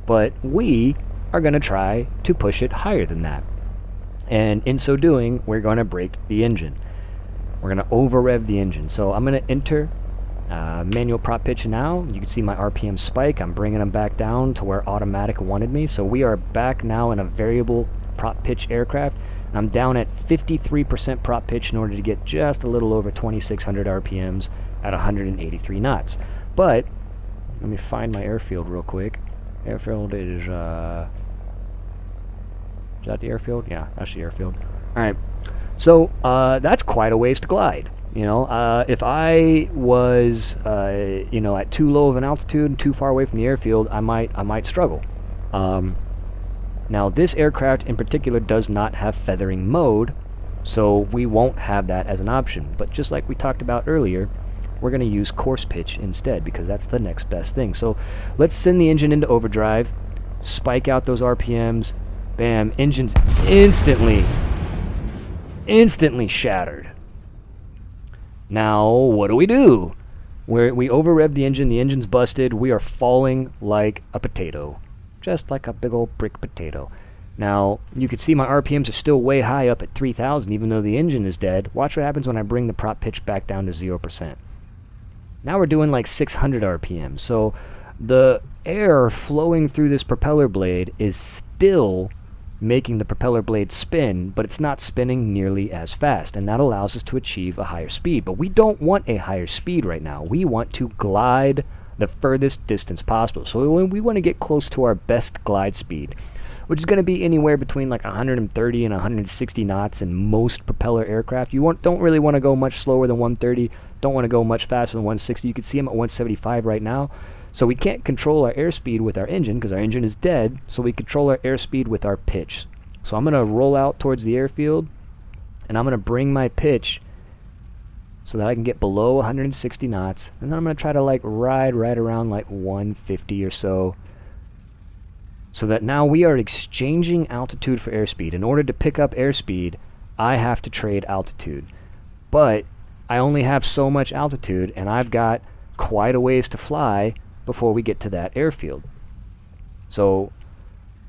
but we are going to try to push it higher than that. And in so doing, we're going to break the engine. We're going to over rev the engine. So I'm going to enter manual prop pitch now. You can see my RPM spike. I'm bringing them back down to where automatic wanted me. So we are back now in a variable prop pitch aircraft. I'm down at 53% prop pitch in order to get just a little over 2,600 RPMs at 183 knots. But let me find my airfield real quick. Airfield is that the airfield? Yeah, that's the airfield. Alright, so that's quite a ways to glide. You know, if I was, you know, at too low of an altitude and too far away from the airfield, I might struggle. Now, this aircraft in particular does not have feathering mode, so we won't have that as an option. But just like we talked about earlier, we're going to use course pitch instead because that's the next best thing. So let's send the engine into overdrive, spike out those RPMs, bam, engine's instantly shattered. Now, what do? We over-rev the engine's busted, we are falling like a potato. Just like a big old brick potato. Now, you can see my RPMs are still way high up at 3,000 even though the engine is dead. Watch what happens when I bring the prop pitch back down to 0%. Now we're doing like 600 RPM. So the air flowing through this propeller blade is still making the propeller blade spin, but it's not spinning nearly as fast, and that allows us to achieve a higher speed. But we don't want a higher speed right now. We want to glide the furthest distance possible. So we want to get close to our best glide speed, which is going to be anywhere between like 130 and 160 knots in most propeller aircraft. You don't really want to go much slower than 130, don't want to go much faster than 160. You can see them at 175 right now. So we can't control our airspeed with our engine because our engine is dead, so we control our airspeed with our pitch. So I'm going to roll out towards the airfield, and I'm going to bring my pitch so that I can get below 160 knots, and then I'm going to try to like ride right around like 150 or so that now we are exchanging altitude for airspeed. In order to pick up airspeed, I have to trade altitude. But I only have so much altitude, and I've got quite a ways to fly before we get to that airfield. So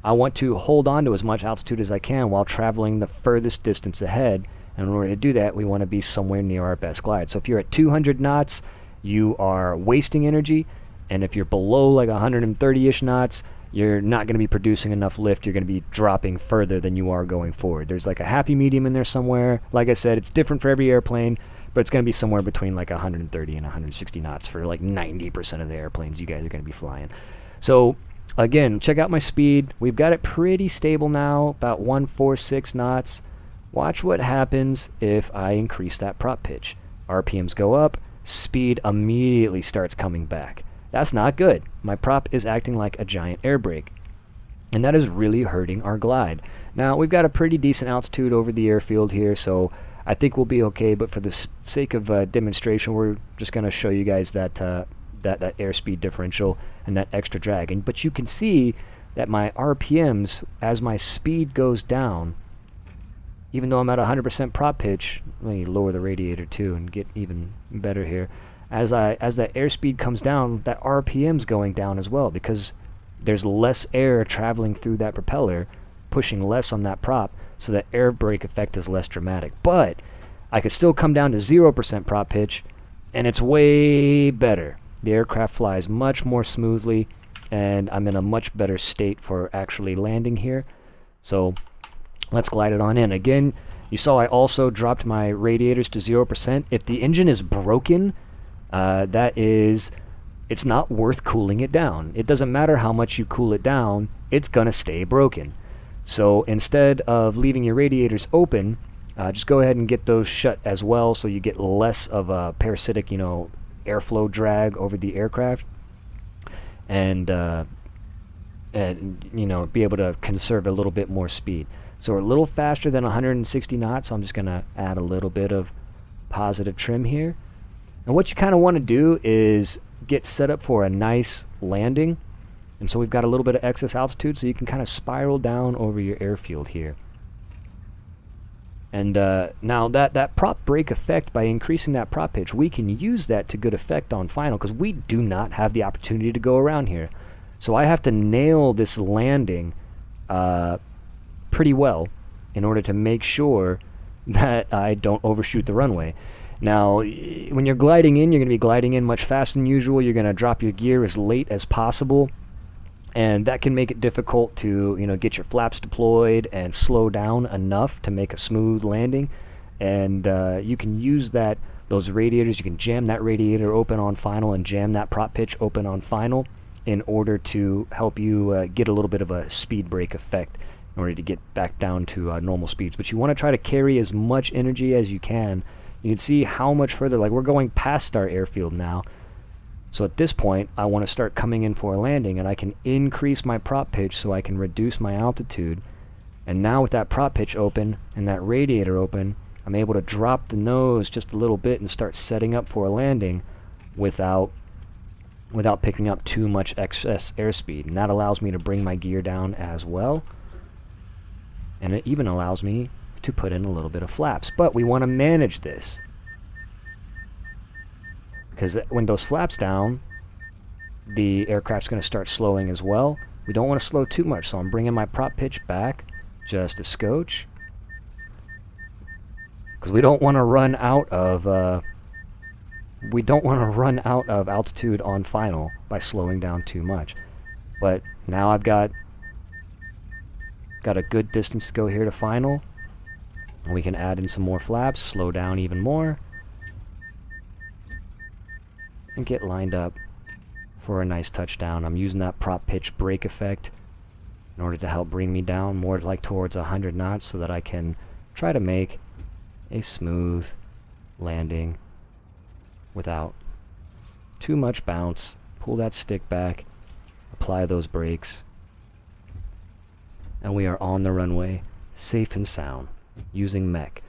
I want to hold on to as much altitude as I can while traveling the furthest distance ahead. And in order to do that, we want to be somewhere near our best glide. So if you're at 200 knots, you are wasting energy. And if you're below like 130-ish knots, you're not going to be producing enough lift. You're going to be dropping further than you are going forward. There's like a happy medium in there somewhere. Like I said, it's different for every airplane, but it's going to be somewhere between like 130 and 160 knots for like 90% of the airplanes you guys are going to be flying. So again, check out my speed. We've got it pretty stable now, about 146 knots. Watch what happens if I increase that prop pitch. RPMs go up, speed immediately starts coming back. That's not good. My prop is acting like a giant air brake, and that is really hurting our glide. Now, we've got a pretty decent altitude over the airfield here, so I think we'll be okay, but for the sake of demonstration, we're just going to show you guys that that airspeed differential and that extra drag. But you can see that my RPMs, as my speed goes down, even though I'm at 100% prop pitch, let me lower the radiator too and get even better here. As that airspeed comes down, that RPM's going down as well because there's less air traveling through that propeller, pushing less on that prop, so that air brake effect is less dramatic. But I could still come down to 0% prop pitch, and it's way better. The aircraft flies much more smoothly, and I'm in a much better state for actually landing here. So let's glide it on in. Again, you saw I also dropped my radiators to 0%. If the engine is broken, it's not worth cooling it down. It doesn't matter how much you cool it down, it's gonna stay broken. So instead of leaving your radiators open, just go ahead and get those shut as well, so you get less of a parasitic, airflow drag over the aircraft, and be able to conserve a little bit more speed. So we're a little faster than 160 knots, so I'm just gonna add a little bit of positive trim here. And what you kind of want to do is get set up for a nice landing. And so we've got a little bit of excess altitude, so you can kind of spiral down over your airfield here. And now that prop brake effect, by increasing that prop pitch, we can use that to good effect on final, because we do not have the opportunity to go around here. So I have to nail this landing pretty well in order to make sure that I don't overshoot the runway. Now, when you're gliding in, you're going to be gliding in much faster than usual. You're going to drop your gear as late as possible, and that can make it difficult to get your flaps deployed and slow down enough to make a smooth landing. And you can use those radiators. You can jam that radiator open on final and jam that prop pitch open on final in order to help you get a little bit of a speed brake effect in order to get back down to normal speeds. But you want to try to carry as much energy as you can. You can see how much further, like we're going past our airfield now. So at this point, I want to start coming in for a landing, and I can increase my prop pitch so I can reduce my altitude. And now with that prop pitch open and that radiator open, I'm able to drop the nose just a little bit and start setting up for a landing without picking up too much excess airspeed. And that allows me to bring my gear down as well. And it even allows me to put in a little bit of flaps. But we want to manage this, because when those flaps down, the aircraft's going to start slowing as well. We don't want to slow too much, so I'm bringing my prop pitch back just a scotch, because we don't want to run out of altitude on final by slowing down too much. But now I've got a good distance to go here to final. And we can add in some more flaps, slow down even more, and get lined up for a nice touchdown. I'm using that prop pitch brake effect in order to help bring me down more like towards 100 knots so that I can try to make a smooth landing without too much bounce. Pull that stick back, apply those brakes, and we are on the runway, safe and sound, using mech.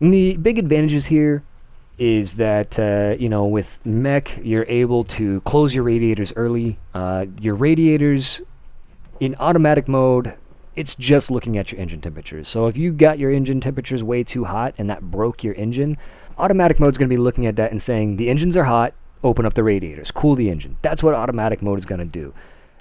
And the big advantages here is that, with mech, you're able to close your radiators early. Your radiators, in automatic mode, it's just looking at your engine temperatures. So if you got your engine temperatures way too hot and that broke your engine, automatic mode is going to be looking at that and saying, the engines are hot, open up the radiators, cool the engine. That's what automatic mode is going to do.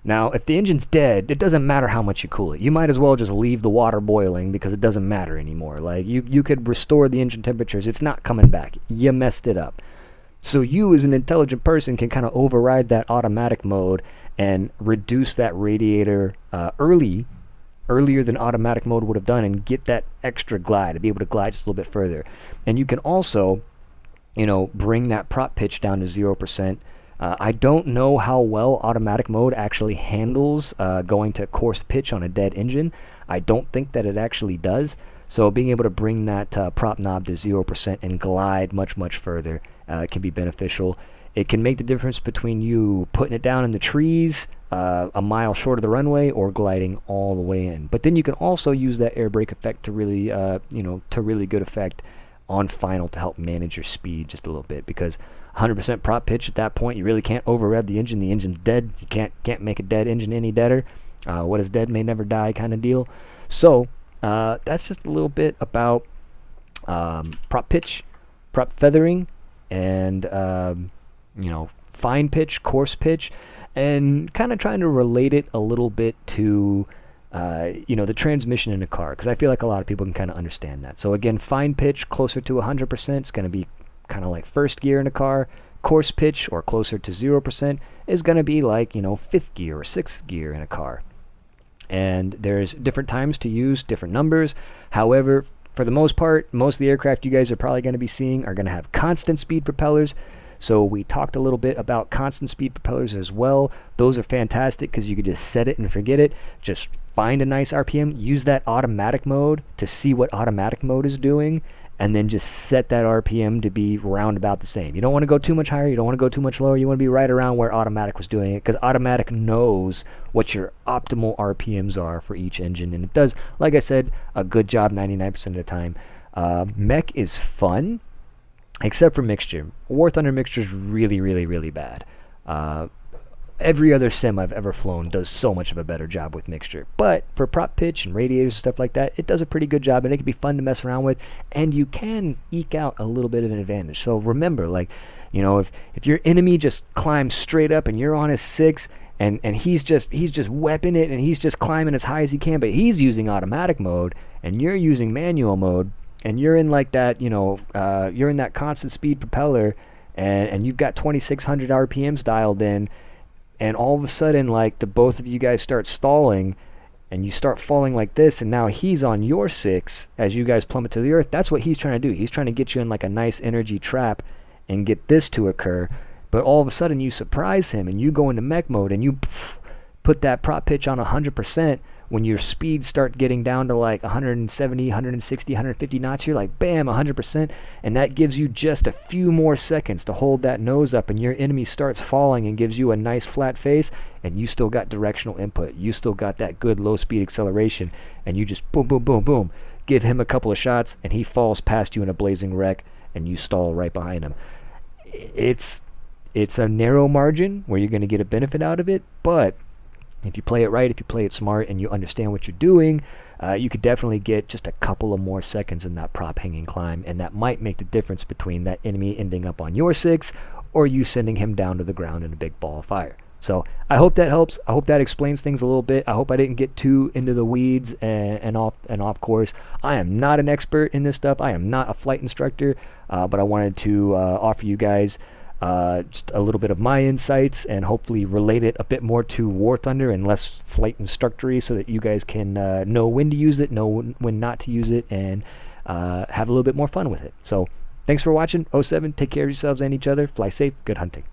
Now, if the engine's dead, it doesn't matter how much you cool it. You might as well just leave the water boiling because it doesn't matter anymore. Like, you could restore the engine temperatures. It's not coming back. You messed it up. So you, as an intelligent person, can kind of override that automatic mode and reduce that radiator earlier than automatic mode would have done, and get that extra glide, to be able to glide just a little bit further. And you can also, bring that prop pitch down to 0%. I don't know how well automatic mode actually handles going to coarse pitch on a dead engine. I don't think that it actually does. So being able to bring that prop knob to 0% and glide much, much further can be beneficial. It can make the difference between you putting it down in the trees a mile short of the runway or gliding all the way in. But then you can also use that air brake effect to really, to really good effect on final to help manage your speed just a little bit, because 100% prop pitch at that point, you really can't over rev the engine. The engine's dead. You can't make a dead engine any deader. What is dead may never die kind of deal. So that's just a little bit about prop pitch, prop feathering, and fine pitch, coarse pitch, and kind of trying to relate it a little bit to the transmission in a car, because I feel like a lot of people can kind of understand that. So again, fine pitch closer to 100% is going to be kind of like first gear in a car. Coarse pitch, or closer to 0%, is going to be like, fifth gear or sixth gear in a car. And there's different times to use different numbers. However, for the most part, most of the aircraft you guys are probably going to be seeing are going to have constant speed propellers. So we talked a little bit about constant speed propellers as well. Those are fantastic because you could just set it and forget it. Just find a nice RPM, use that automatic mode to see what automatic mode is doing, and then just set that RPM to be round about the same. You don't want to go too much higher, you don't want to go too much lower, you want to be right around where automatic was doing it, because automatic knows what your optimal RPMs are for each engine, and it does, like I said, a good job 99% of the time. Mech is fun, except for mixture. War Thunder mixture is really, really, really bad. Every other sim I've ever flown does so much of a better job with mixture. But for prop pitch and radiators and stuff like that, it does a pretty good job, and it can be fun to mess around with, and you can eke out a little bit of an advantage. So remember, if your enemy just climbs straight up and you're on his 6, and he's just weaping it, and he's just climbing as high as he can, but he's using automatic mode, and you're using manual mode, and you're in like that, you're in that constant speed propeller, and you've got 2600 RPMs dialed in, and all of a sudden, like, the both of you guys start stalling, and you start falling like this, and now he's on your 6 as you guys plummet to the earth. That's what he's trying to do. He's trying to get you in like a nice energy trap and get this to occur, but all of a sudden you surprise him, and you go into mech mode, and you put that prop pitch on 100%. when your speeds start getting down to like 170, 160, 150 knots, you're like, bam, 100%, and that gives you just a few more seconds to hold that nose up, and your enemy starts falling and gives you a nice flat face, and you still got directional input. You still got that good low speed acceleration, and you just boom, boom, boom, boom, give him a couple of shots, and he falls past you in a blazing wreck, and you stall right behind him. It's a narrow margin where you're going to get a benefit out of it, but if you play it right, if you play it smart, and you understand what you're doing, you could definitely get just a couple of more seconds in that prop hanging climb, and that might make the difference between that enemy ending up on your 6 or you sending him down to the ground in a big ball of fire. So I hope that helps. I hope that explains things a little bit. I hope I didn't get too into the weeds and off course. I am not an expert in this stuff. I am not a flight instructor, but I wanted to offer you guys just a little bit of my insights and hopefully relate it a bit more to War Thunder and less flight instructory, so that you guys can know when to use it, know when not to use it, and have a little bit more fun with it. So thanks for watching. 07, take care of yourselves and each other. Fly safe. Good hunting.